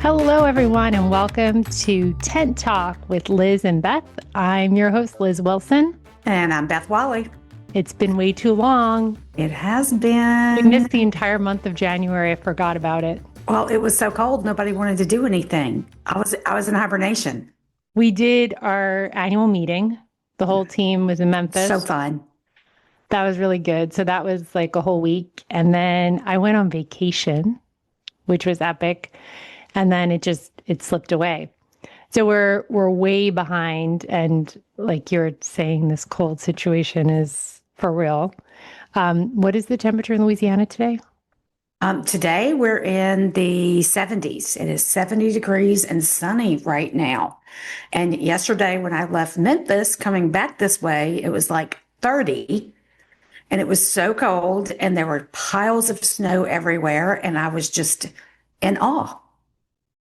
Hello, everyone, and welcome to Tent Talk with Liz and Beth. I'm your host, Liz Wilson. And I'm Beth Wally. It's been way too long. It has been. We missed the entire month of January. I forgot about it. Well, it was so cold, nobody wanted to do anything. I was in hibernation. We did our annual meeting. The whole team was in Memphis. So fun. That was really good. So that was like a whole week. And then I went on vacation, which was epic. And then it slipped away. So we're way behind. And like you're saying, this cold situation is for real. What is the temperature in Louisiana today? Today we're in the 70s. It is 70 degrees and sunny right now. And yesterday when I left Memphis coming back this way, it was like 30. And it was so cold and there were piles of snow everywhere. And I was just in awe.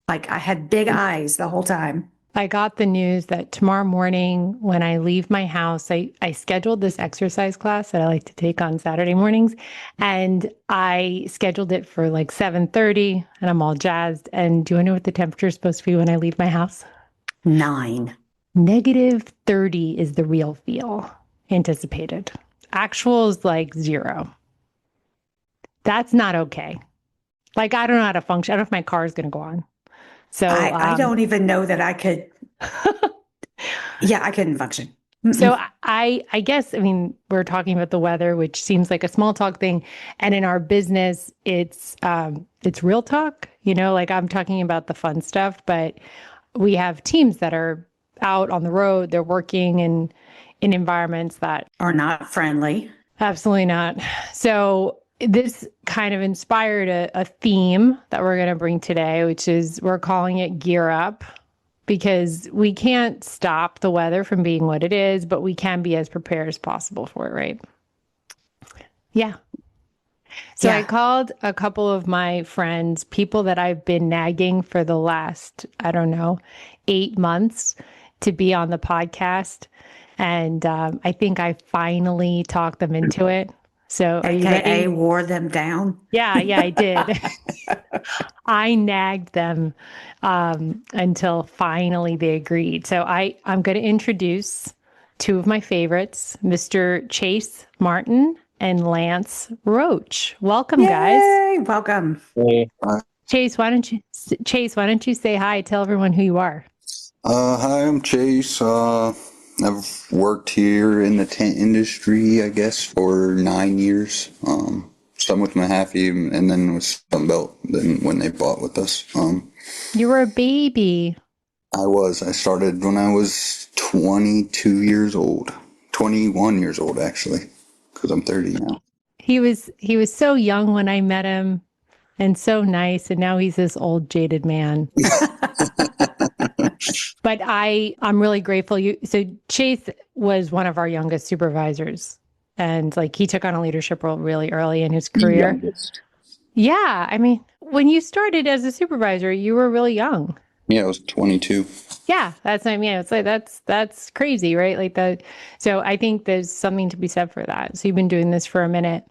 Like I had big eyes the whole time. I got the news that tomorrow morning when I leave my house, I scheduled this exercise class that I like to take on Saturday mornings. And I scheduled it for like 7:30 and I'm all jazzed. And do you know what the temperature is supposed to be when I leave my house? 9. -30 is the real feel anticipated. Actual is like 0. That's not okay. Like, I don't know how to function. I don't know if my car is going to go on. So I don't even know that I could. Yeah, I couldn't function. So I guess, I mean, we're talking about the weather, which seems like a small talk thing. And in our business, it's real talk, like I'm talking about the fun stuff, but we have teams that are out on the road. They're working in environments that are not friendly. Absolutely not. So this kind of inspired a theme that we're going to bring today, which is we're calling it Gear Up, because we can't stop the weather from being what it is, but we can be as prepared as possible for it, right? Yeah. So I called a couple of my friends, people that I've been nagging for the last, 8 months to be on the podcast. And I think I finally talked them into it. So are you ready? AKA wore them down. Yeah, I did. I nagged them until finally they agreed. So I'm going to introduce two of my favorites, Mr. Chase Martin and Lance Roach. Welcome, guys. Welcome. Hey. Chase, why don't you say hi? Tell everyone who you are. Hi, I'm Chase. I've worked here in the tent industry, I guess, for 9 years. Some with Mahaffey and then with Sunbelt, then when they bought with us. You were a baby. I started when I was 22 years old. 21 years old, actually, because I'm 30 now. He was so young when I met him and so nice. And now he's this old jaded man. But I'm really grateful. So Chase was one of our youngest supervisors, and like he took on a leadership role really early in his career. Youngest. Yeah, I mean, when you started as a supervisor, you were really young. Yeah, I was 22. Yeah, that's what I mean. It's like that's crazy, right? Like that. So I think there's something to be said for that. So you've been doing this for a minute.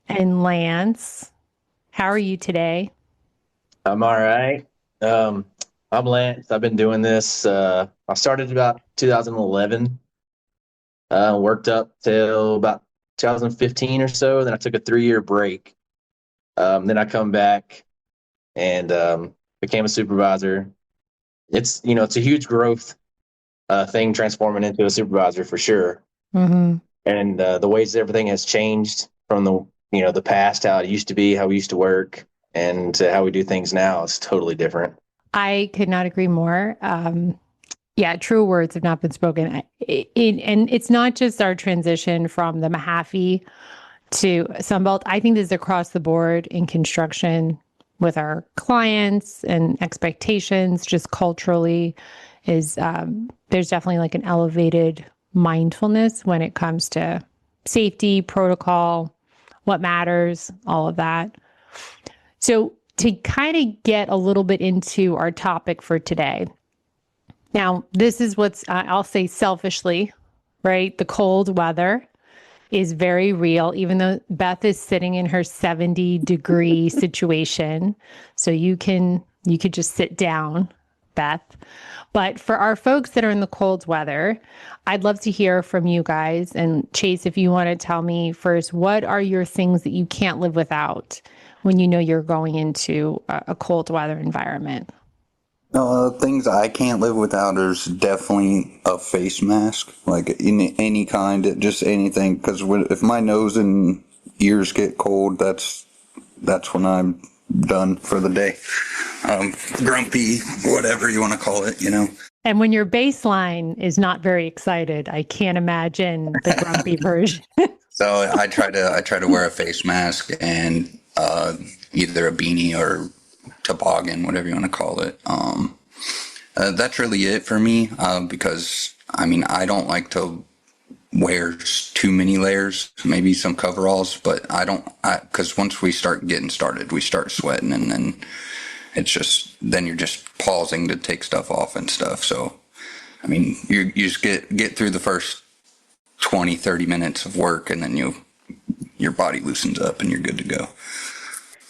And Lance, how are you today? I'm all right. I'm Lance. I've been doing this. I started about 2011, worked up till about 2015 or so. Then I took a 3-year break. Then I come back and became a supervisor. It's a huge growth thing, transforming into a supervisor for sure. Mm-hmm. And the ways everything has changed from the past, how it used to be, how we used to work, and to how we do things now. It's totally different. I could not agree more. True words have not been spoken. And it's not just our transition from the Mahaffey to Sunbelt. I think this is across the board in construction with our clients and expectations, just culturally there's definitely like an elevated mindfulness when it comes to safety, protocol, what matters, all of that. So to kind of get a little bit into our topic for today. Now, this is what's, I'll say selfishly, right? The cold weather is very real, even though Beth is sitting in her 70-degree situation. So you can you could just sit down, Beth. But for our folks that are in the cold weather, I'd love to hear from you guys. And Chase, if you want to tell me first, what are your things that you can't live without when you know you're going into a cold weather environment? Things I can't live without is definitely a face mask, like in any kind, just anything. Because if my nose and ears get cold, that's when I'm done for the day. Grumpy, whatever you want to call it, you know. And when your baseline is not very excited, I can't imagine the grumpy version. So I try to wear a face mask and either a beanie or toboggan, whatever you want to call it. That's really it for me because I mean I don't like to wear too many layers, maybe some coveralls, but I don't because once we start getting started, we start sweating and then then you're just pausing to take stuff off and stuff. So I mean you just get through the first 20-30 minutes of work and then your body loosens up and you're good to go.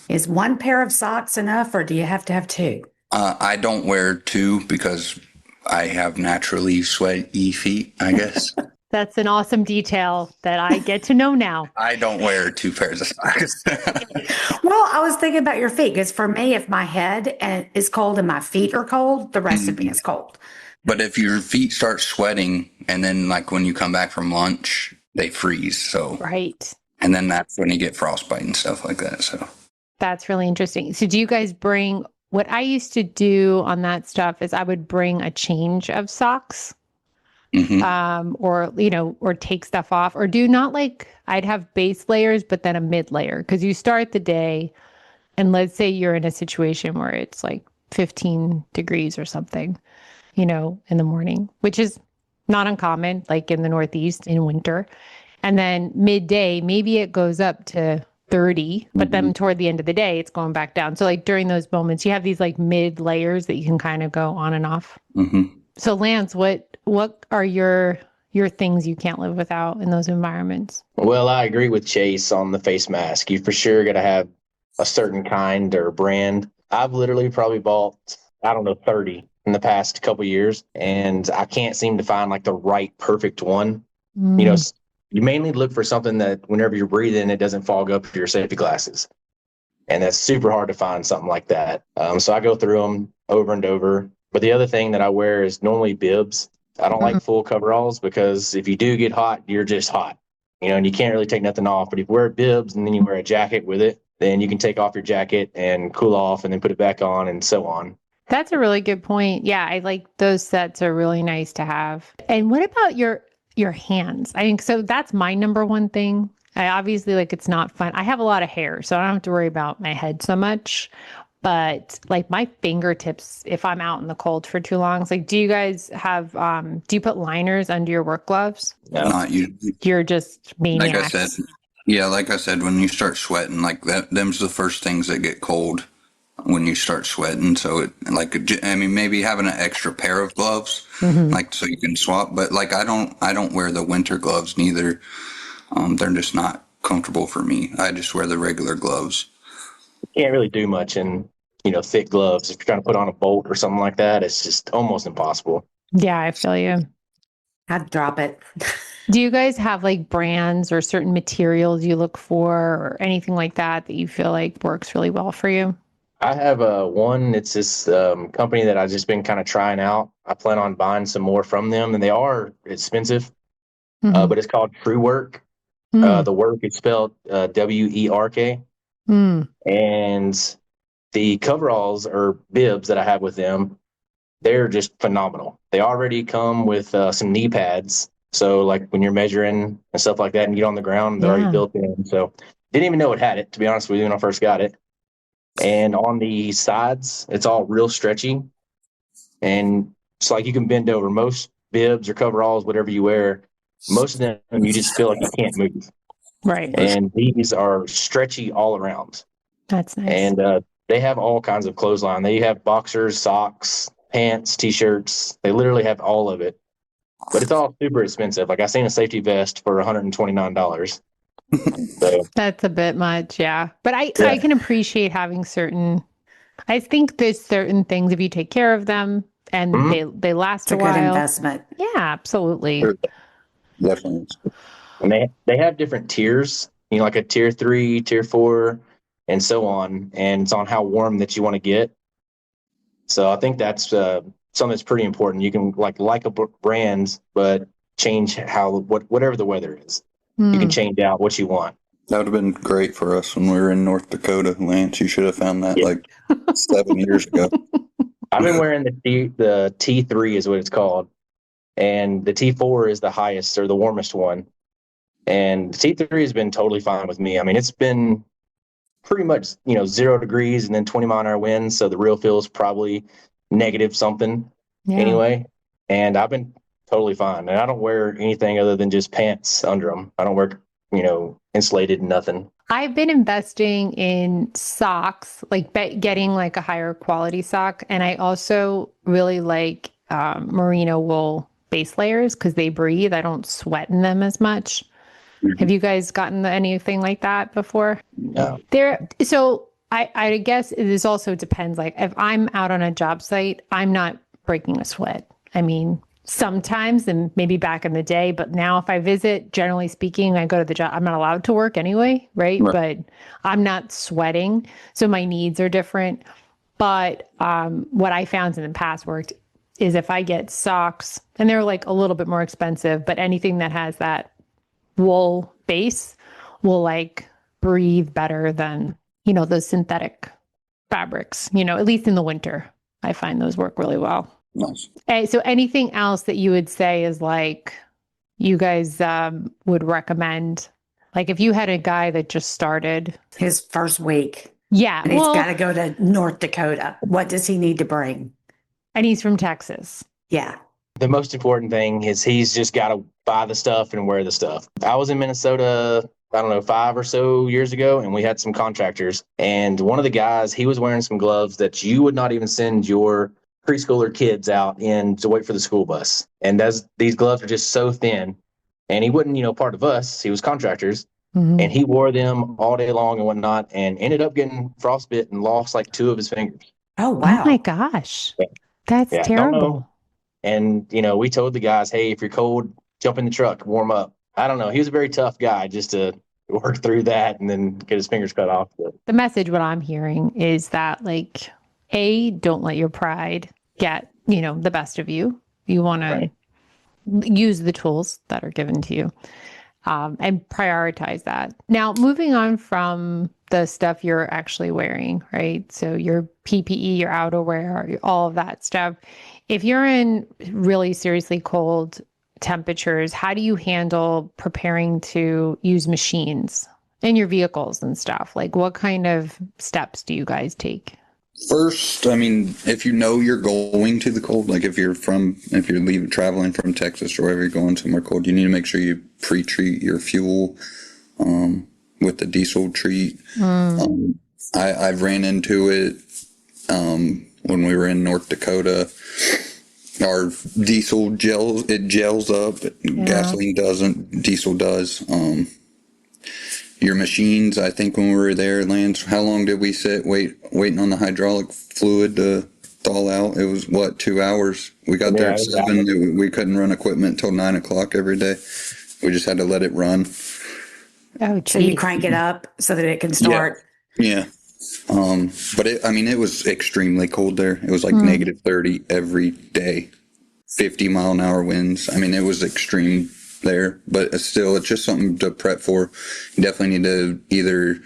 Is one pair of socks enough, or do you have to have two? I don't wear two because I have naturally sweaty feet, I guess. That's an awesome detail that I get to know now. I don't wear two pairs of socks. Well, I was thinking about your feet because for me, if my head is cold and my feet are cold, the rest of me is cold. But if your feet start sweating and then like when you come back from lunch, they freeze. So Right. And then that's when you get frostbite and stuff like that. So That's really interesting. So do you guys bring, what I used to do on that stuff is I would bring a change of socks, or, or take stuff off, or do not like, I'd have base layers, but then a mid layer. Cause you start the day and let's say you're in a situation where it's like 15 degrees or something, in the morning, which is not uncommon, like in the Northeast in winter. And then midday, maybe it goes up to 30, but then toward the end of the day, it's going back down. So like during those moments, you have these like mid layers that you can kind of go on and off. So Lance, what are your things you can't live without in those environments? Well, I agree with Chase on the face mask. You for sure got to have a certain kind or brand. I've literally probably bought, 30 in the past couple of years, and I can't seem to find like the right perfect one. You mainly look for something that whenever you're breathing, it doesn't fog up your safety glasses. And that's super hard to find something like that. So I go through them over and over. But the other thing that I wear is normally bibs. I don't like full coveralls because if you do get hot, you're just hot, and you can't really take nothing off. But if you wear bibs and then you wear a jacket with it, then you can take off your jacket and cool off and then put it back on and so on. That's a really good point. Yeah, I like those sets are really nice to have. And what about your hands? I think so that's my number one thing. I obviously it's not fun. I have a lot of hair, so I don't have to worry about my head so much. But like my fingertips, if I'm out in the cold for too long, it's like, do you guys have, do you put liners under your work gloves? No. Not usually. You're just maniacs. Like I said, when you start sweating like that, them's the first things that get cold when you start sweating. So maybe having an extra pair of gloves, so you can swap. But like, I don't wear the winter gloves neither. They're just not comfortable for me. I just wear the regular gloves. You can't really do much in, thick gloves. If you're trying to put on a bolt or something like that, it's just almost impossible. Yeah, I feel you. I'd drop it. Do you guys have like brands or certain materials you look for or anything like that you feel like works really well for you? I have one. It's this company that I've just been kind of trying out. I plan on buying some more from them, and they are expensive, but it's called True Work. The work is spelled WERK. And the coveralls or bibs that I have with them, they're just phenomenal. They already come with some knee pads. So like when you're measuring and stuff like that and you get on the ground, they're already built in. So didn't even know it had it, to be honest with you, when I first got it. And on the sides, it's all real stretchy. And it's like you can bend over. Most bibs or coveralls, whatever you wear, most of them, you just feel like you can't move. Right. And these are stretchy all around. That's nice. And they have all kinds of clothesline. They have boxers, socks, pants, T-shirts. They literally have all of it. But it's all super expensive. Like I seen a safety vest for $129. So that's a bit much, yeah. But I can appreciate having certain I think there's certain things, if you take care of them and Mhm. they last It's a a good while. investment. Yeah, absolutely. Sure. Definitely. And they have different tiers, like a tier 3, tier 4, and so on. And it's on how warm that you want to get. So I think that's something that's pretty important. You can like a brand, but change whatever the weather is. You can Hmm. change out what you want. That would have been great for us when we were in North Dakota, Lance. You should have found that Yeah. like 7 years ago. I've been wearing the T3 is what it's called, and the T4 is the highest or the warmest one. And the T3 has been totally fine with me. I mean, it's been pretty much 0 degrees and then 20-mile-an-hour winds, so the real feel is probably negative something Yeah. anyway. And I've been totally fine, and I don't wear anything other than just pants under them. I don't wear insulated nothing. I've been investing in socks, like getting like a higher quality sock. And I also really like merino wool base layers because they breathe. I don't sweat in them as much. Have you guys gotten anything like that before? No. So I guess this also depends. Like if I'm out on a job site, I'm not breaking a sweat. I mean, sometimes and maybe back in the day, but now if I visit, generally speaking, I go to the job, I'm not allowed to work anyway, right? Right. But I'm not sweating. So my needs are different. But what I found in the past worked is if I get socks, and they're like a little bit more expensive, but anything that has that wool base will like breathe better than, those synthetic fabrics, at least in the winter. I find those work really well. Nice. So anything else that you would say is like you guys would recommend? Like if you had a guy that just started. His first week, Yeah, and he's well, got to go to North Dakota. What does he need to bring? and he's from Texas. Yeah. The most important thing is he's just got to buy the stuff and wear the stuff. I was in Minnesota, I don't know, 5 or so years ago, and we had some contractors. And one of the guys, he was wearing some gloves that you would not even send your preschooler kids out in to wait for the school bus. And these gloves are just so thin. And he wasn't, part of us. He was contractors. Mhm. And he wore them all day long and whatnot, and ended up getting frostbite and lost like 2 of his fingers. Oh, Oh my wow. gosh. That's Yeah, don't know. terrible. And, we told the guys, hey, if you're cold, jump in the truck, warm up. I don't know. He was a very tough guy just to work through that and then get his fingers cut off. But The message, what I'm hearing is that, like, don't let your pride get, the best of you. You want to use the tools that are given to you and prioritize that. Now, moving on from the stuff you're actually wearing, right? So your PPE, your outerwear, all of that stuff. If you're in really seriously cold temperatures, how do you handle preparing to use machines in your vehicles and stuff? Like what kind of steps do you guys take? First, I mean, if you know you're going to the cold, like if you're leaving traveling from Texas or wherever you're going somewhere cold, you need to make sure you pre-treat your fuel with the diesel treat. I've ran into it when we were in North Dakota. Our diesel gels up. Gasoline doesn't. Diesel does. Your machines, I think when we were there, Lance, how long did we sit waiting on the hydraulic fluid to thaw out? It was 2 hours? We got there at 7. We couldn't run equipment until 9 o'clock every day. We just had to let it run. Oh, So you geez. crank it up so that it can start. Yeah. But it was extremely cold there. It was like negative 30 every day, 50-mile-an-hour winds. I mean, it was extreme there, but it's just something to prep for. You definitely need to either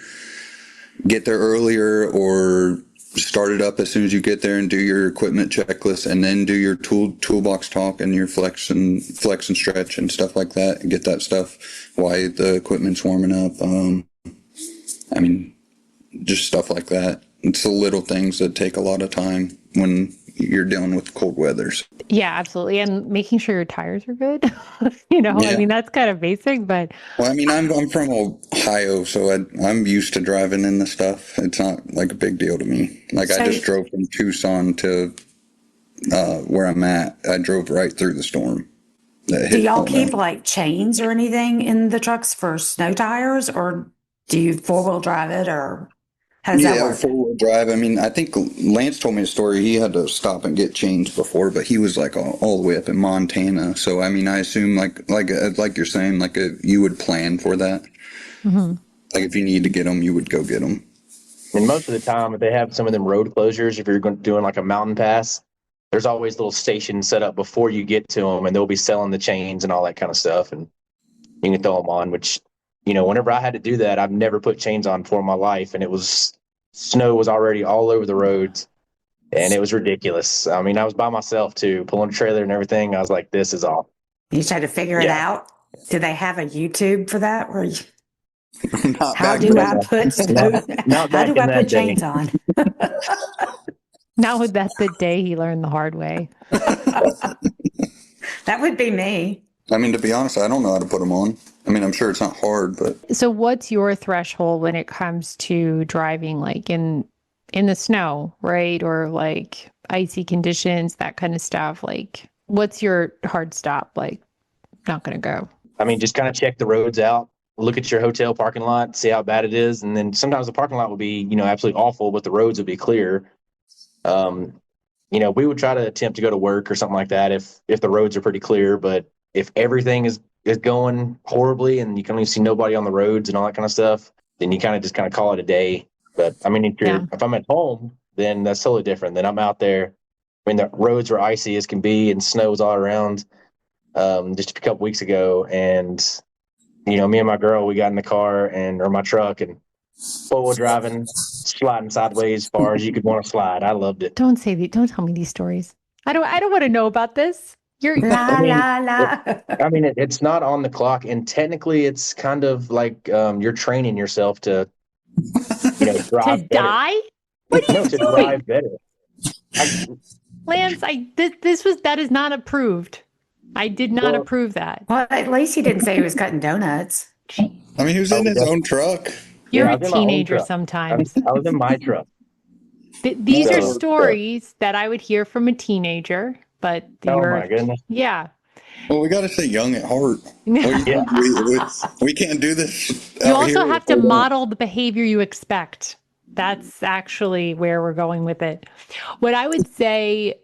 get there earlier or start it up as soon as you get there and do your equipment checklist, and then do your toolbox talk and your flex and stretch and stuff like that, and get that stuff while the equipment's warming up. I mean, just stuff like that. It's the little things that take a lot of time when you're dealing with cold weather. Yeah, absolutely. And making sure your tires are good. I Yeah. mean, that's kind of basic, but Well, I mean, I'm from Ohio, so I'm used to driving in the stuff. It's not like a big deal to me. Like I just drove from Tucson to where I'm at. I drove right through the storm. Do y'all keep like chains or anything in the trucks for snow tires, or do you 4-wheel drive it, or? How does that Yeah, work? four-wheel drive. I mean, I think Lance told me a story. He had to stop and get changed before, but he was like all the way up in Montana. So, I mean, I assume like you're saying, you would plan for that. Hmm. Like if you need to get them, you would go get them. And most of the time, if they have some of them road closures, if you're doing like a mountain pass, there's always little stations set up before you get to them, and they'll be selling the chains and all that kind of stuff, and you can throw them on. Which, whenever I had to do that, I've never put chains on for my life, and snow was already all over the roads, and it was ridiculous. I mean, I was by myself too, pulling a trailer and everything. I was like, "This is all." You tried to figure it Yeah. out. Do they have a YouTube for that? Not How back do then. I put Not how back do in I that put day. chains on? Now that the day he learned the hard way. That would be me. I mean, to be honest, I don't know how to put them on. I mean, I'm sure it's not hard, but So what's your threshold when it comes to driving like in the snow, right? Or like icy conditions, that kind of stuff. Like what's your hard stop? Like not going to go. I mean, just kind of check the roads out, look at your hotel parking lot, see how bad it is, and then sometimes the parking lot will be, absolutely awful, but the roads will be clear. We would try to attempt to go to work or something like that if the roads are pretty clear, but if everything is going horribly and you can only see nobody on the roads and all that kind of stuff, then you kind of call it a day. But I mean, Yeah. if I'm at home, then that's totally different. Then I'm out there. I mean, the roads are icy as can be and snow's all around. Just a couple weeks ago, and me and my girl, we got in the car or my truck and four-wheel driving, sliding sideways as far as you could want to slide. I loved it. Don't tell me these stories. I don't want to know about this. You're La I mean, la la. it's not on the clock, and technically, it's kind of like you're training yourself to, to drive better. die? What are No, you to doing? drive better. Lance, that is not approved. I did not approve that. Well, at least he didn't say he was cutting donuts. I mean, he was in his own truck. You're I a was in my own teenager truck. sometimes. I was in my truck. These are So- stories that I would hear from a teenager, but Oh you're, my goodness. yeah. Well, we got to stay young at heart. Yeah. We can't do this. You out also here have if to we don't. model the behavior you expect. That's actually where we're going with it. What I would say,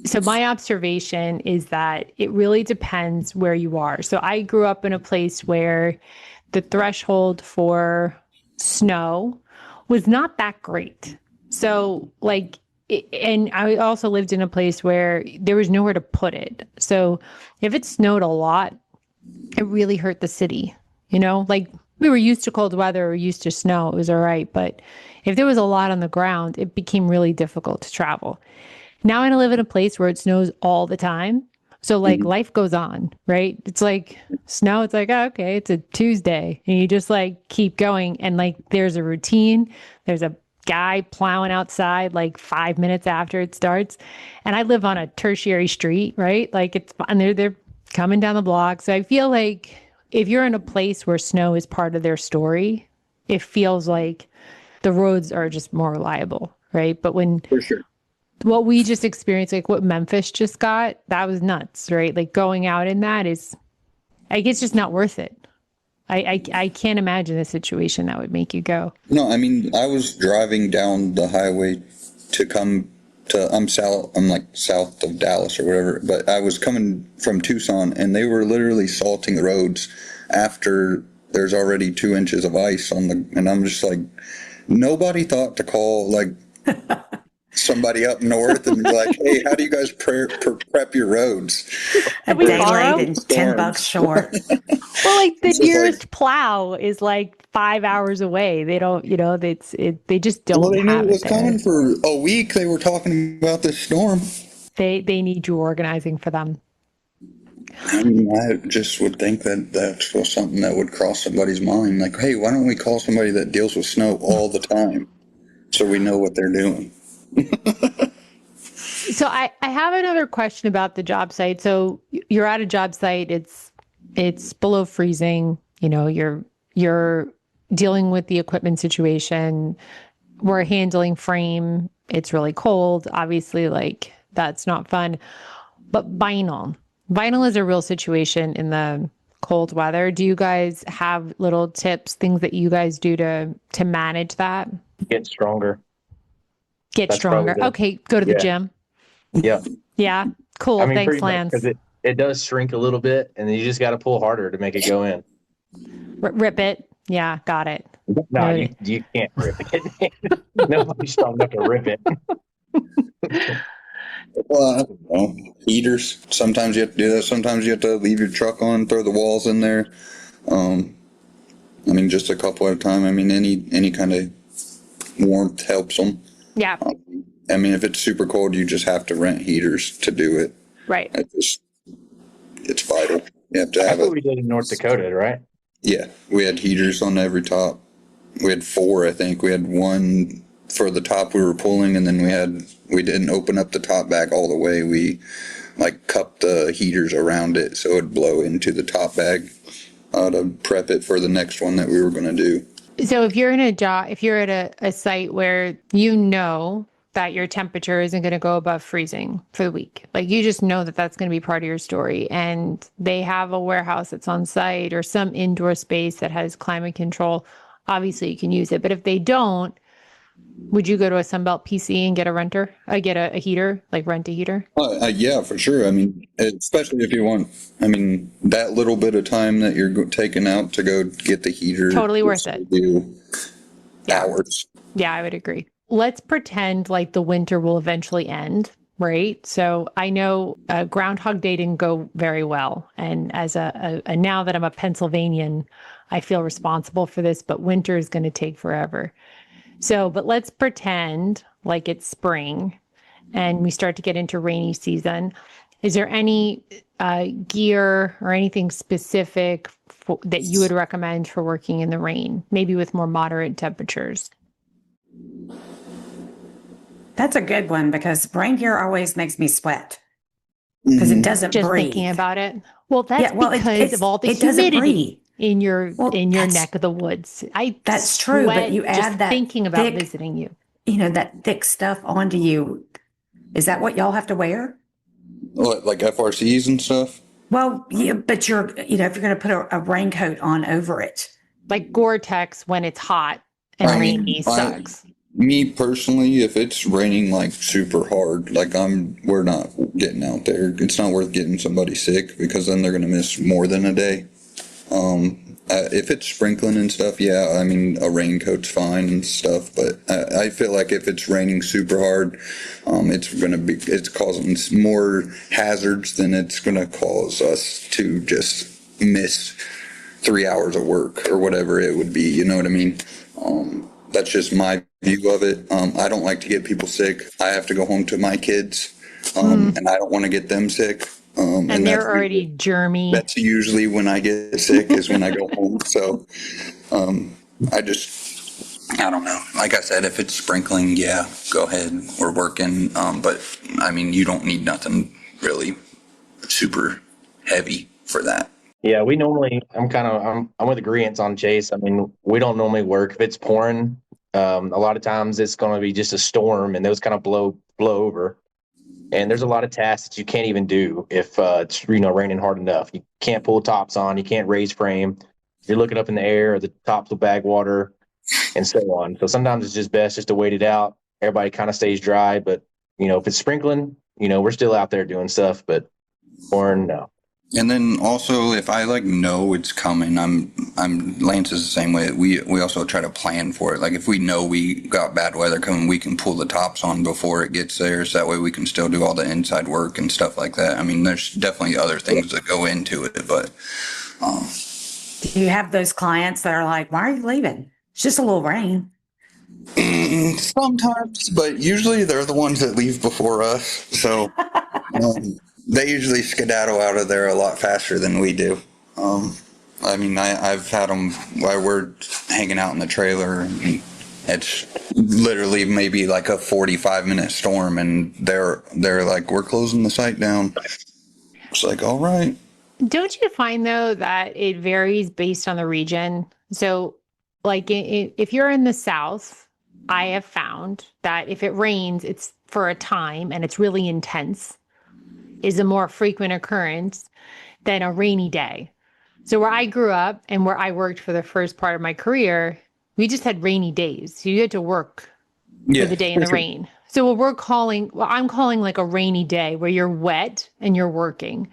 so my observation is that it really depends where you are. So I grew up in a place where the threshold for snow was not that great. So and I also lived in a place where there was nowhere to put it. So if it snowed a lot, it really hurt the city. Like we were used to cold weather, or used to snow, it was all right. But if there was a lot on the ground, it became really difficult to travel. Now I live in a place where it snows all the time. So life goes on, right? It's like snow. It's like, oh, okay, it's a Tuesday. And you just keep going. And there's a routine. There's a guy plowing outside 5 minutes after it starts. And I live on a tertiary street, right? And they're coming down the block. So I feel like if you're in a place where snow is part of their story, it feels like the roads are just more reliable, right? But when For sure. what we just experienced, what Memphis just got, that was nuts, right? Going out in that is, it's just not worth it. I can't imagine a situation that would make you go. No, I mean, I was driving down the highway to come to, I'm south of Dallas or whatever, but I was coming from Tucson and they were literally salting the roads after there's already 2 inches of ice and I'm just like, nobody thought to call somebody up north and be like, hey, how do you guys prep your roads? A we day borrow? late and $10 short. Well, the It's just nearest plow is 5 hours away. They don't, they just don't Well, they knew have it was it there. coming for a week. They were talking about this storm. They need you organizing for them. I mean, I just would think that that's something that would cross somebody's mind. Like, hey, why don't we call somebody that deals with snow all the time so we know what they're doing? So I have another question about the job site. So you're at a job site, it's below freezing, you're dealing with the equipment situation. We're handling frame. It's really cold. Obviously, that's not fun. But vinyl is a real situation in the cold weather. Do you guys have little tips, things that you guys do to manage that? Get stronger. Get That's probably stronger. Okay, go to the yeah. gym. Yeah. Yeah, cool. I mean, Thanks, pretty much Lance. because it does shrink a little bit, and then you just got to pull harder to make it go in. Rip it. Yeah, got it. No, Noted. you can't rip it. Nobody's strong enough to rip it. Well, I don't know. Heaters. Sometimes you have to do that. Sometimes you have to leave your truck on, throw the walls in there. I mean, just a couple at a time. I mean, any kind of warmth helps them. Yeah, I mean, if it's super cold, you just have to rent heaters to do it. right. It's vital. You have to That's have what it. we did in North Dakota, right? Yeah, we had heaters on every top. We had 4, I think. We had one for the top we were pulling, and then we didn't open up the top bag all the way. We like cupped the heaters around it so it'd blow into the top bag to prep it for the next one that we were going to do. So if you're in a job, if you're at a site where you know that your temperature isn't going to go above freezing for the week, like you just know that that's going to be part of your story, and they have a warehouse that's on site or some indoor space that has climate control, obviously you can use it. But if they don't, would you go to a Sunbelt PC and get a heater, like rent a heater? Yeah, for sure. I mean, especially if you want, I mean, that little bit of time that you're taking out to go get the heater. Totally worth it. Do Yeah. hours. Yeah, I would agree. Let's pretend like the winter will eventually end, right? So I know Groundhog Day didn't go very well. And as now that I'm a Pennsylvanian, I feel responsible for this, but winter is going to take forever. So, but let's pretend like it's spring and we start to get into rainy season. Is there any gear or anything specific that you would recommend for working in the rain, maybe with more moderate temperatures? That's a good one because rain gear always makes me sweat because it doesn't Just breathe. thinking about it. Well, that's Yeah, well, because of all the it doesn't humidity in your Well, neck of the woods. that's true, but sweat you just add that thinking about thick, visiting you. That thick stuff onto you. Is that what y'all have to wear? What, like FRCs and stuff? Well, yeah, but if you're going to put a raincoat on over it. Like Gore-Tex when it's hot and I mean, rainy sucks. Me personally, if it's raining like super hard, like we're not getting out there. It's not worth getting somebody sick because then they're going to miss more than a day. If it's sprinkling and stuff, yeah, I mean, a raincoat's fine and stuff, but I feel like if it's raining super hard, it's causing more hazards than it's going to cause us to just miss 3 hours of work or whatever it would be. You know what I mean? That's just my view of it. I don't like to get people sick. I have to go home to my kids, and I don't want to get them sick. And they're already germy. That's usually when I get sick is when I go home. So I don't know. Like I said, if it's sprinkling, yeah, go ahead. We're working. But I mean, you don't need nothing really super heavy for that. Yeah, we normally. I'm with agreeance on Chase. I mean, we don't normally work if it's pouring. A lot of times it's going to be just a storm, and those kind of blow over. And there's a lot of tasks that you can't even do if it's raining hard enough. You can't pull tops on. You can't raise frame. You're looking up in the air. The tops will bag water, and so on. So sometimes it's just best just to wait it out. Everybody kind of stays dry. But if it's sprinkling, we're still out there doing stuff. But pouring, no. And then also, if I know it's coming, Lance is the same way. We also try to plan for it. Like if we know we got bad weather coming, we can pull the tops on before it gets there, so that way we can still do all the inside work and stuff like that. I mean, there's definitely other things that go into it, but. Do you have those clients that are like, "Why are you leaving? It's just a little rain." Sometimes, but usually they're the ones that leave before us. So. They usually skedaddle out of there a lot faster than we do. I mean, I've had them while we're hanging out in the trailer, and it's literally maybe like a 45-minute storm, and they're like, "We're closing the site down." It's like, all right. Don't you find though that it varies based on the region? So, like if you're in the South, I have found that if it rains, it's for a time and it's really intense. Is a more frequent occurrence than a rainy day. So where I grew up and where I worked for the first part of my career, We just had rainy days. So you had to work Yeah, for the day in the rain. So what I'm calling like a rainy day where you're wet and you're working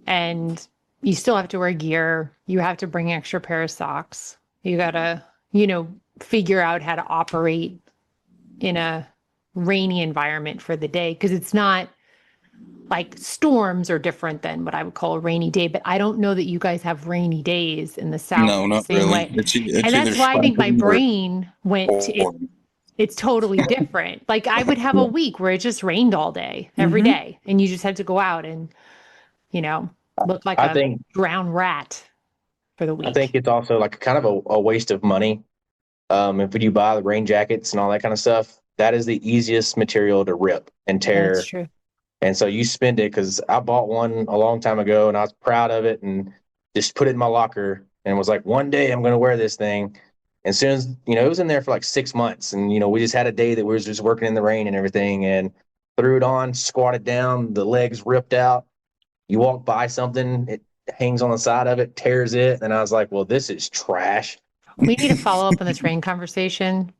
and you still have to wear gear. You have to bring extra pair of socks. You got to, figure out how to operate in a rainy environment for the day because it's not like storms are different than what I would call a rainy day, but I don't know that you guys have rainy days in the South no, the not same really. way. It's And either that's why I think my sprinkling brain went to or it's totally different. Like I would have a week where it just rained all day, every Mm-hmm. day, and you just had to go out and, look like I a think drowned rat for the I think week. it's also like kind of a waste of money. If you buy the rain jackets and all that kind of stuff, that is the easiest material to rip and That's tear. true. And so you spend it because I bought one a long time ago and I was proud of it and just put it in my locker and was like, one day I'm going to wear this thing. And as soon as, it was in there for like 6 months and, we just had a day that we was just working in the rain and everything and threw it on, squatted down, the legs ripped out. You walk by something, it hangs on the side of it, tears it. And I was like, well, this is trash. We need to follow up on this rain conversation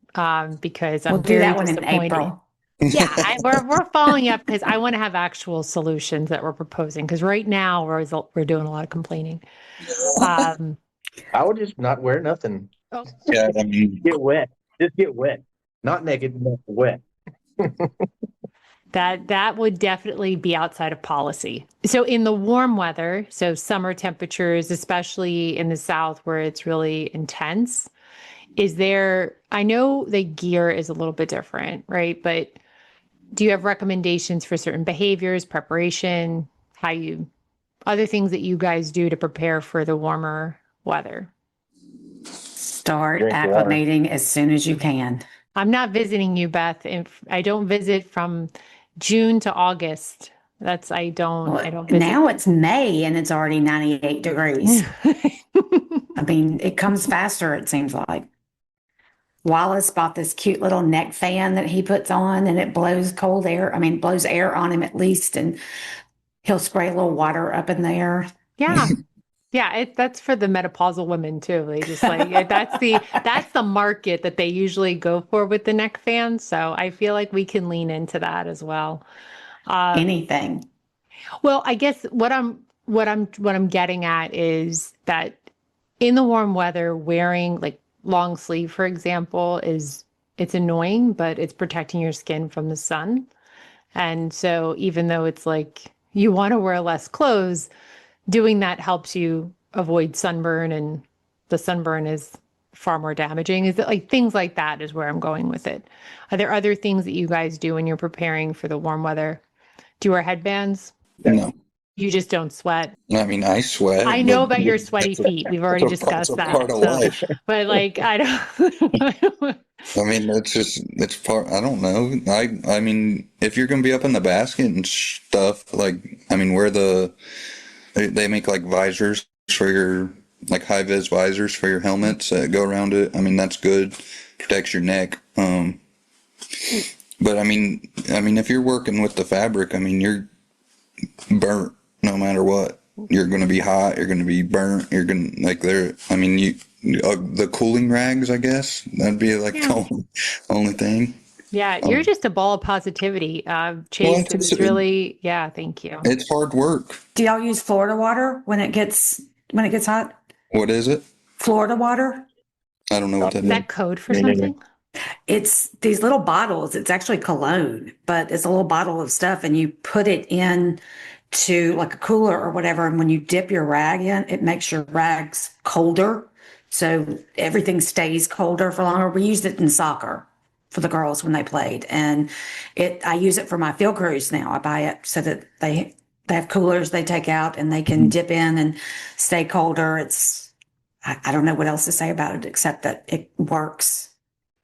because We'll I'm do very that one in disappointed. April. Yeah, we're following up because I want to have actual solutions that we're proposing. Because right now we're doing a lot of complaining. Um, I would just not wear nothing. oh, yeah, I mean, Get wet. Just get wet. Not naked, but wet. that would definitely be outside of policy. So in the warm weather, so summer temperatures, especially in the South where it's really intense, I know the gear is a little bit different, right? But do you have recommendations for certain behaviors, preparation, other things that you guys do to prepare for the warmer weather? Start Drink water. acclimating as soon as you can. I'm not visiting you, Beth. If I don't visit from June to August. I don't visit. Now it's May and it's already 98 degrees. I mean, it comes faster, it seems like. Wallace bought this cute little neck fan that he puts on and it blows cold air. I mean, blows air on him at least. And he'll spray a little water up in there. Yeah. Yeah, that's for the menopausal women too. They just like that's the market that they usually go for with the neck fans. So I feel like we can lean into that as well. Anything. Well, I guess what I'm getting at is that in the warm weather, wearing like long sleeve, for example, it's annoying, but it's protecting your skin from the sun. And so even though it's like you want to wear less clothes, doing that helps you avoid sunburn, and the sunburn is far more damaging. Is it like things like that is where I'm going with it? Are there other things that you guys do when you're preparing for the warm weather? Do you wear headbands? no. You just don't sweat. I mean, I sweat. I know but about your sweaty feet. We've already it's discussed a that. part of So, life. but like, I don't. I mean, it's part. I don't know. I mean, if you're gonna be up in the basket and stuff, like, I mean, they make like visors for your like high vis visors for your helmets that go around it. I mean, that's good, protects your neck. But I mean, if you're working with the fabric, I mean, you're burnt no matter what. You're going to be hot. You're going to be burnt. You're going to like there. I mean, the cooling rags, I guess that'd be like the only thing. Yeah, you're just a ball of positivity, Chase. Well, It was really, yeah. Thank you. It's hard work. Do y'all use Florida water when it gets hot? What is it? Florida water? I don't know what that Is is. that code for Me neither. something? It's these little bottles. It's actually cologne, but it's a little bottle of stuff, and you put it in to like a cooler or whatever. And when you dip your rag in, it makes your rags colder. So everything stays colder for longer. We used it in soccer for the girls when they played. And I use it for my field crews now. I buy it so that they have coolers they take out and they can dip in and stay colder. I don't know what else to say about it except that it works.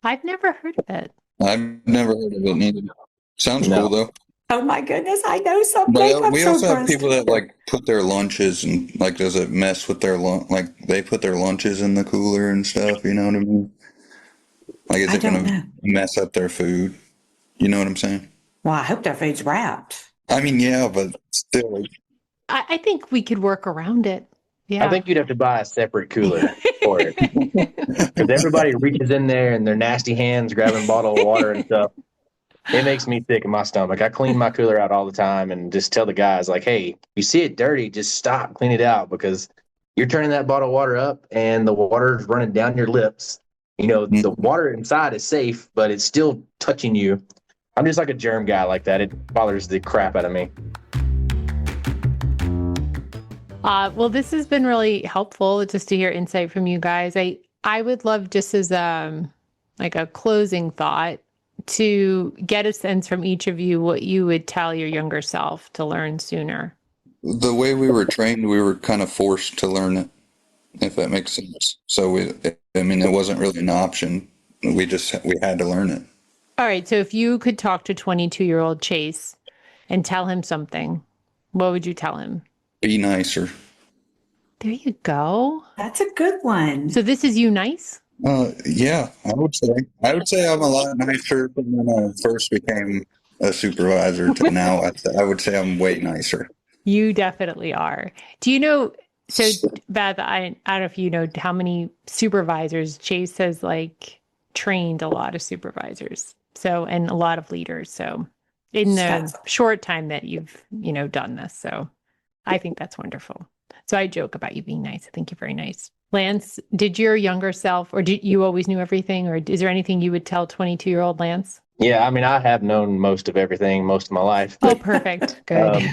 I've never heard of it. I've never heard of it neither. Sounds No. cool though. Oh my goodness, I know something. But I'm we so also have impressed. people that like put their lunches and like, does it mess with their like they put their lunches in the cooler and stuff? You know what I mean? Like, is I it don't going to know. mess up their food? You know what I'm saying? Well, I hope their food's wrapped. I mean, yeah, but still, I think we could work around it. Yeah. I think you'd have to buy a separate cooler for for it. Because everybody reaches in there and their nasty hands grabbing a bottle of water and stuff. It makes me sick in my stomach. I clean my cooler out all the time and just tell the guys, like, hey, you see it dirty, just stop, clean it out, because you're turning that bottle of water up and the water's running down your lips. You know, the water inside is safe, but it's still touching you. I'm just like a germ guy like that. It bothers the crap out of me. Well, this has been really helpful just to hear insight from you guys. I would love, just as like a closing thought, to get a sense from each of you what you would tell your younger self to learn sooner. The way we were trained, we were kind of forced to learn it, if that makes sense. So it wasn't really an option. We had to learn it. All right. So if you could talk to 22-year-old Chase and tell him something, what would you tell him? Be nicer. There you go. That's a good one. So this is you nice? Yeah, I would say I'm a lot nicer from when I first became a supervisor to now. I would say I'm way nicer. You definitely are. Do you know, so Beth, I don't know if you know how many supervisors Chase has like trained a lot of supervisors. So, and a lot of leaders. So in the short time that you've, done this. So I think that's wonderful. So I joke about you being nice. I think you're very nice. Lance, did your younger self, or did you always knew everything, or is there anything you would tell 22-year-old Lance? Yeah, I mean, I have known most of everything most of my life. Oh, perfect. Good.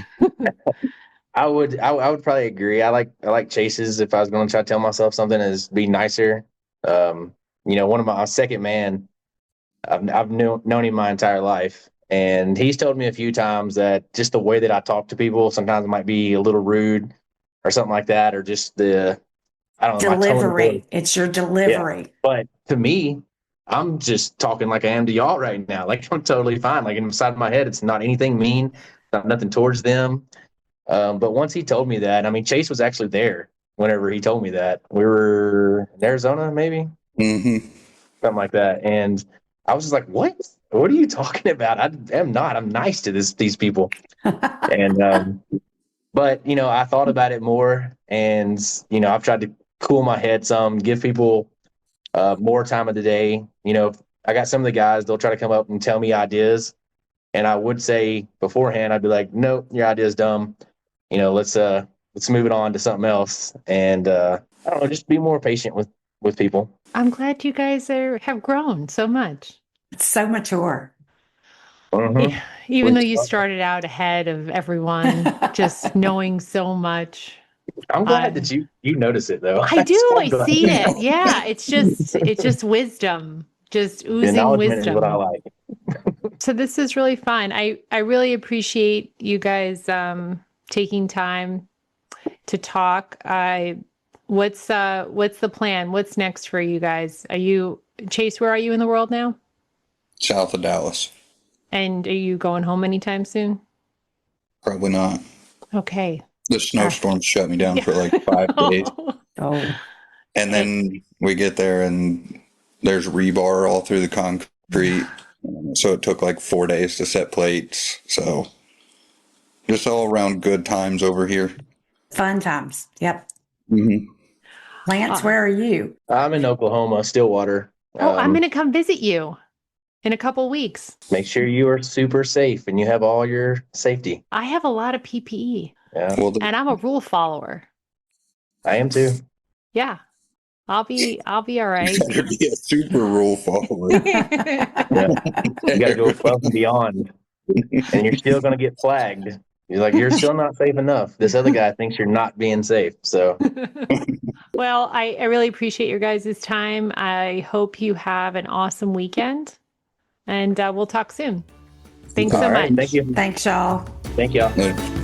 I would probably agree. I like Chase's. If I was going to try to tell myself something, is be nicer. One of my second man, I've known him my entire life, and he's told me a few times that just the way that I talk to people sometimes it might be a little rude or something like that, or just I don't know. Delivery. It's your delivery. Yeah. But to me, I'm just talking like I am to y'all right now. Like I'm totally fine. Like inside my head, it's not anything mean, not nothing towards them. But once he told me that, I mean, Chase was actually there whenever he told me that. We were in Arizona, maybe? Mm-hmm. Something like that. And I was just like, what? What are you talking about? I am not. I'm nice to these people. And but, I thought about it more, and, I've tried to cool my head some, give people more time of the day. I got some of the guys, they'll try to come up and tell me ideas. And I would say beforehand, I'd be like, no, your idea's dumb. Let's move it on to something else. And I don't know, just be more patient with people. I'm glad you guys have grown so much. It's so mature. Mm-hmm. Yeah, even though you started out ahead of everyone, just knowing so much. I'm glad that you notice it, though. I do. I see it. Yeah, it's just wisdom, just oozing wisdom. Is what I like. So this is really fun. I really appreciate you guys taking time to talk. What's the plan? What's next for you guys? Chase, where are you in the world now? South of Dallas. And are you going home anytime soon? Probably not. Okay. The snowstorm shut me down for like 5 days. Oh. And then we get there and there's rebar all through the concrete. So it took like 4 days to set plates. So just all around good times over here. Fun times. Yep. Mm-hmm. Lance, where are you? I'm in Oklahoma, Stillwater. I'm going to come visit you in a couple weeks. Make sure you are super safe and you have all your safety. I have a lot of PPE. Yeah. Well, And I'm a rule follower. I am too. Yeah. I'll be all right. you better be a super rule follower. Yeah. You got to go above and beyond. And you're still going to get flagged. You're still not safe enough. This other guy thinks you're not being safe. So, Well, I really appreciate your guys' time. I hope you have an awesome weekend. And we'll talk soon. Thanks so much. Thank you. Thanks, y'all. Thank y'all. Later.